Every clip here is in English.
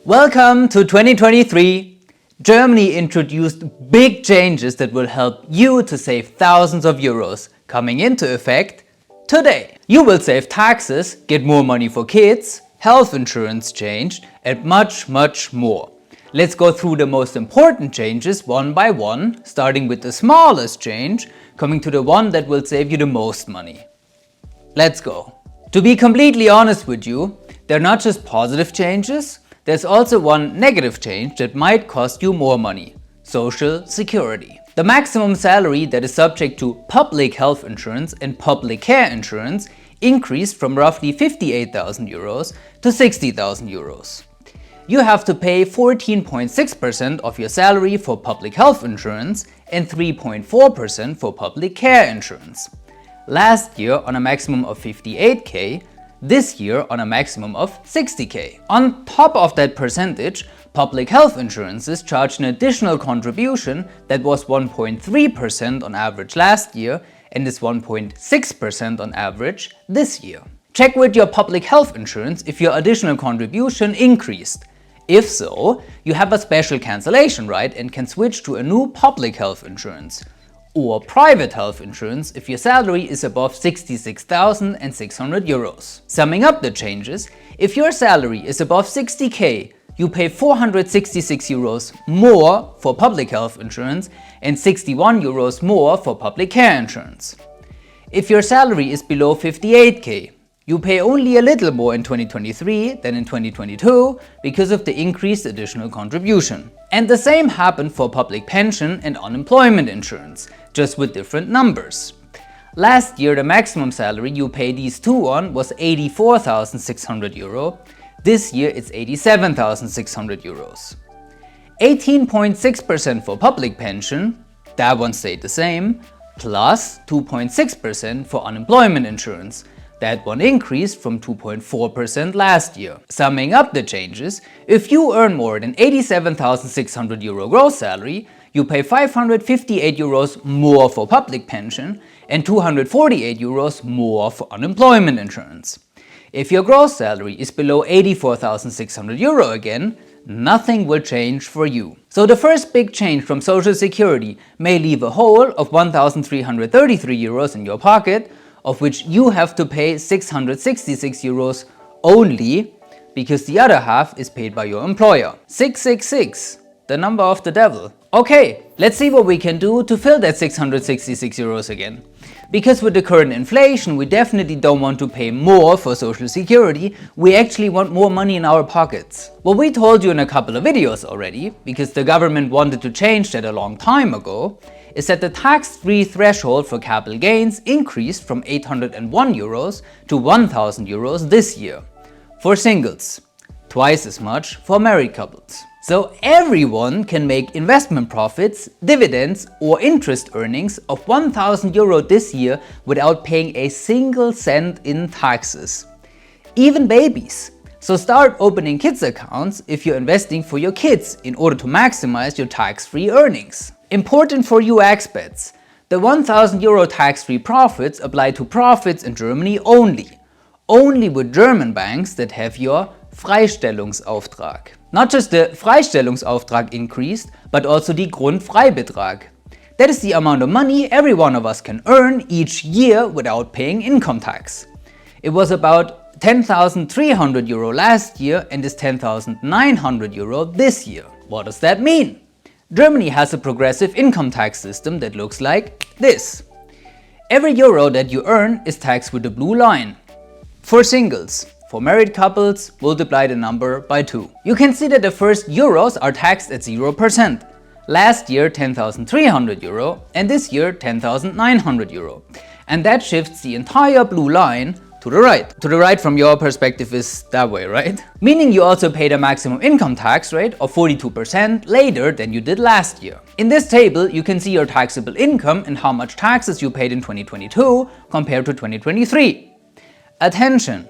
Welcome to 2023. Germany introduced big changes that will help you to save thousands of euros, coming into effect today. You will save taxes, get more money for kids, health insurance changed, and much more. Let's go through the most important changes one by one, starting with the smallest change, coming to the one that will save you the most money. Let's go. To be completely honest with you, they're not just positive changes, there's also one negative change that might cost you more money: Social Security. The maximum salary that is subject to public health insurance and public care insurance increased from roughly 58,000 euros to 60,000 euros. You have to pay 14.6% of your salary for public health insurance and 3.4% for public care insurance. Last year on a maximum of 58k, this year on a maximum of 60k. On top of that percentage, public health insurances charge an additional contribution that was 1.3% on average last year and is 1.6% on average this year. Check with your public health insurance if your additional contribution increased. If so, you have a special cancellation right and can switch to a new public health insurance. Or private health insurance if your salary is above 66,600 euros. Summing up the changes, if your salary is above 60k, you pay 466 euros more for public health insurance and 61 euros more for public care insurance. If your salary is below 58k, you pay only a little more in 2023 than in 2022 because of the increased additional contribution. And the same happened for public pension and unemployment insurance, just with different numbers. Last year, the maximum salary you pay these two on was 84,600 euro. This year, it's 87,600 euros. 18.6% for public pension, that one stayed the same, plus 2.6% for unemployment insurance. That one increased from 2.4% last year. Summing up the changes, if you earn more than 87,600 euro gross salary, you pay 558 euros more for public pension and 248 euros more for unemployment insurance. If your gross salary is below 84,600 euro again, nothing will change for you. So the first big change from Social Security may leave a hole of 1,333 euros in your pocket, of which you have to pay 666 euros only, because the other half is paid by your employer. 666, the number of the devil. Okay, let's see what we can do to fill that 666 euros again. Because with the current inflation, we definitely don't want to pay more for Social Security, we actually want more money in our pockets. What we told you in a couple of videos already, because the government wanted to change that a long time ago, is that the tax-free threshold for capital gains increased from 801 euros to 1,000 euros this year. For singles, twice as much for married couples. So everyone can make investment profits, dividends or interest earnings of 1,000 euro this year without paying a single cent in taxes. Even babies. So start opening kids accounts if you're investing for your kids in order to maximize your tax-free earnings. Important for you expats, the 1,000 euro tax-free profits apply to profits in Germany only. Only with German banks that have your Freistellungsauftrag. Not just the Freistellungsauftrag increased, but also the Grundfreibetrag. That is the amount of money every one of us can earn each year without paying income tax. It was about 10,300 euro last year and is 10,900 euro this year. What does that mean? Germany has a progressive income tax system that looks like this. Every euro that you earn is taxed with the blue line. For singles, for married couples, multiply the number by 2. You can see that the first euros are taxed at 0%. Last year 10,300 euro and this year 10,900 euro. And that shifts the entire blue line to the right. To the right from your perspective is that way, right? Meaning you also pay the maximum income tax rate of 42% later than you did last year. In this table, you can see your taxable income and how much taxes you paid in 2022 compared to 2023. Attention!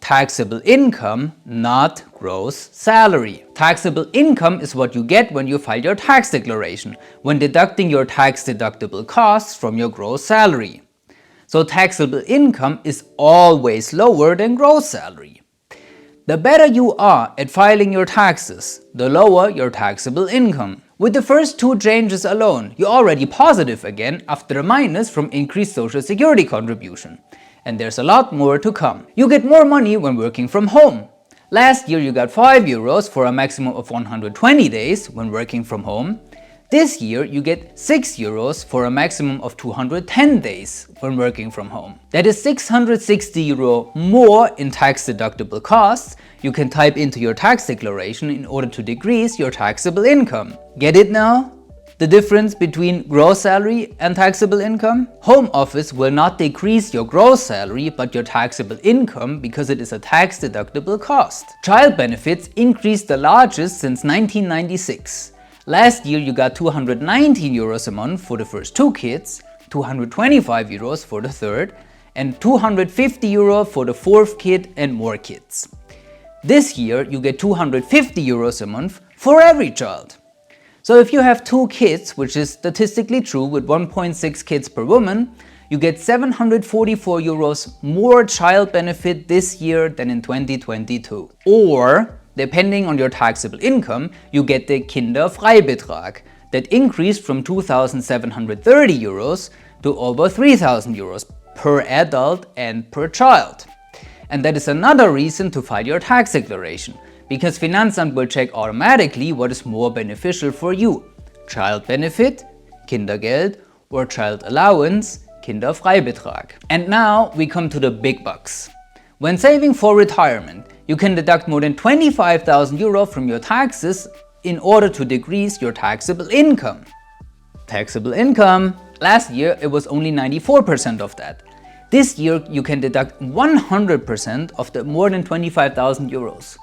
Taxable income, not gross salary. Taxable income is what you get when you file your tax declaration, when deducting your tax-deductible costs from your gross salary. So taxable income is always lower than gross salary. The better you are at filing your taxes, the lower your taxable income. With the first two changes alone, you're already positive again after a minus from increased social security contribution. And there's a lot more to come. You get more money when working from home. Last year you got €5 for a maximum of 120 days when working from home. This year you get €6 for a maximum of 210 days when working from home. That is €660 more in tax-deductible costs you can type into your tax declaration in order to decrease your taxable income. Get it now? The difference between gross salary and taxable income? Home office will not decrease your gross salary but your taxable income because it is a tax-deductible cost. Child benefits increased the largest since 1996. Last year you got €219 a month for the first two kids, €225 for the third, and €250 for the fourth kid and more kids. This year you get €250 a month for every child. So if you have two kids, which is statistically true with 1.6 kids per woman, you get €744 more child benefit this year than in 2022. Or, depending on your taxable income, you get the Kinderfreibetrag that increased from €2,730 to over €3,000 per adult and per child. And that is another reason to file your tax declaration, because Finanzamt will check automatically what is more beneficial for you: child benefit, Kindergeld, or child allowance, Kinderfreibetrag. And now we come to the big bucks. When saving for retirement, you can deduct more than €25,000 from your taxes in order to decrease your taxable income. Taxable income. Last year it was only 94% of that. This year you can deduct 100% of the more than €25,000.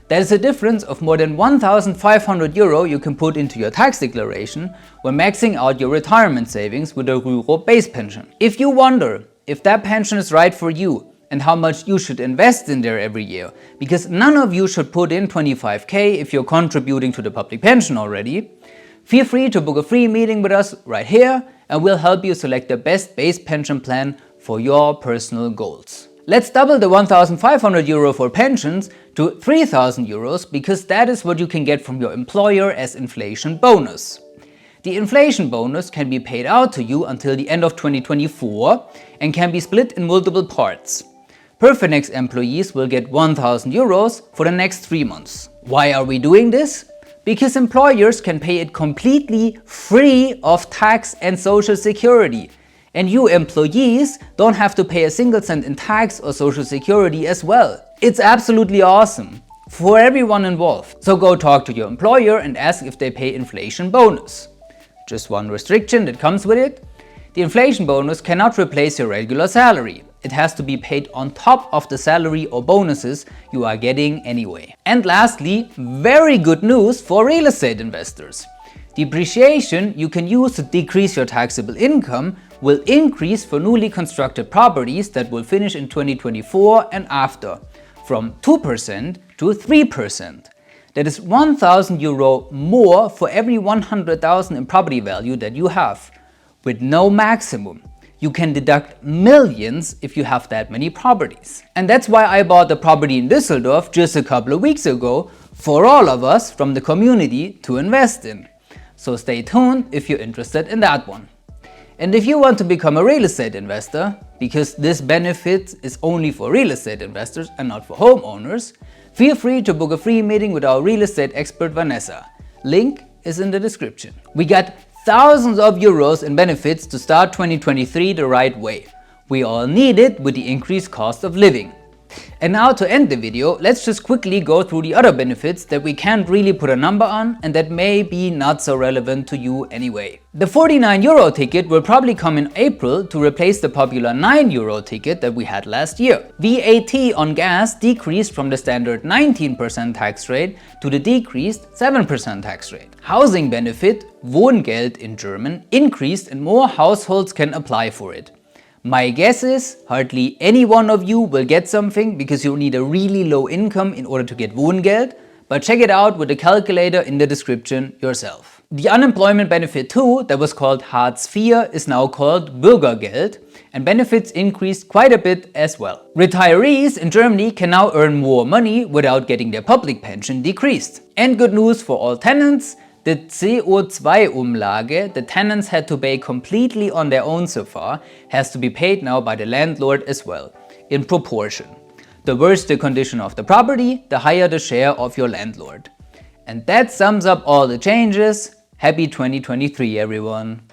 That is a difference of more than €1,500 you can put into your tax declaration when maxing out your retirement savings with a rural base pension. If you wonder if that pension is right for you and how much you should invest in there every year, because none of you should put in 25k if you're contributing to the public pension already, feel free to book a free meeting with us right here and we'll help you select the best base pension plan for your personal goals. Let's double the €1,500 for pensions to €3,000 because that is what you can get from your employer as inflation bonus. The inflation bonus can be paid out to you until the end of 2024 and can be split in multiple parts. PerFinEx employees will get €1,000 for the next 3 months. Why are we doing this? Because employers can pay it completely free of tax and social security. And you employees don't have to pay a single cent in tax or social security as well. It's absolutely awesome for everyone involved. So go talk to your employer and ask if they pay inflation bonus. Just one restriction that comes with it: the inflation bonus cannot replace your regular salary. It has to be paid on top of the salary or bonuses you are getting anyway. And lastly, very good news for real estate investors. Depreciation you can use to decrease your taxable income will increase for newly constructed properties that will finish in 2024 and after, from 2% to 3%. That is €1,000 more for every 100,000 in property value that you have, with no maximum. You can deduct millions if you have that many properties. And that's why I bought the property in Düsseldorf just a couple of weeks ago for all of us from the community to invest in. So stay tuned if you're interested in that one. And if you want to become a real estate investor, because this benefit is only for real estate investors and not for homeowners, feel free to book a free meeting with our real estate expert Vanesa. Link is in the description. We got thousands of euros in benefits to start 2023 the right way. We all need it with the increased cost of living. And now to end the video, let's just quickly go through the other benefits that we can't really put a number on and that may be not so relevant to you anyway. The €49 ticket will probably come in April to replace the popular €9 ticket that we had last year. VAT on gas decreased from the standard 19% tax rate to the decreased 7% tax rate. Housing benefit, Wohngeld in German, increased and more households can apply for it. My guess is hardly any one of you will get something because you need a really low income in order to get Wohngeld, but check it out with the calculator in the description yourself. The unemployment benefit too, that was called Hartz IV, is now called Bürgergeld, and benefits increased quite a bit as well. Retirees in Germany can now earn more money without getting their public pension decreased. And good news for all tenants, the CO2-Umlage the tenants had to pay completely on their own so far has to be paid now by the landlord as well, in proportion. The worse the condition of the property, the higher the share of your landlord. And that sums up all the changes. Happy 2023 everyone!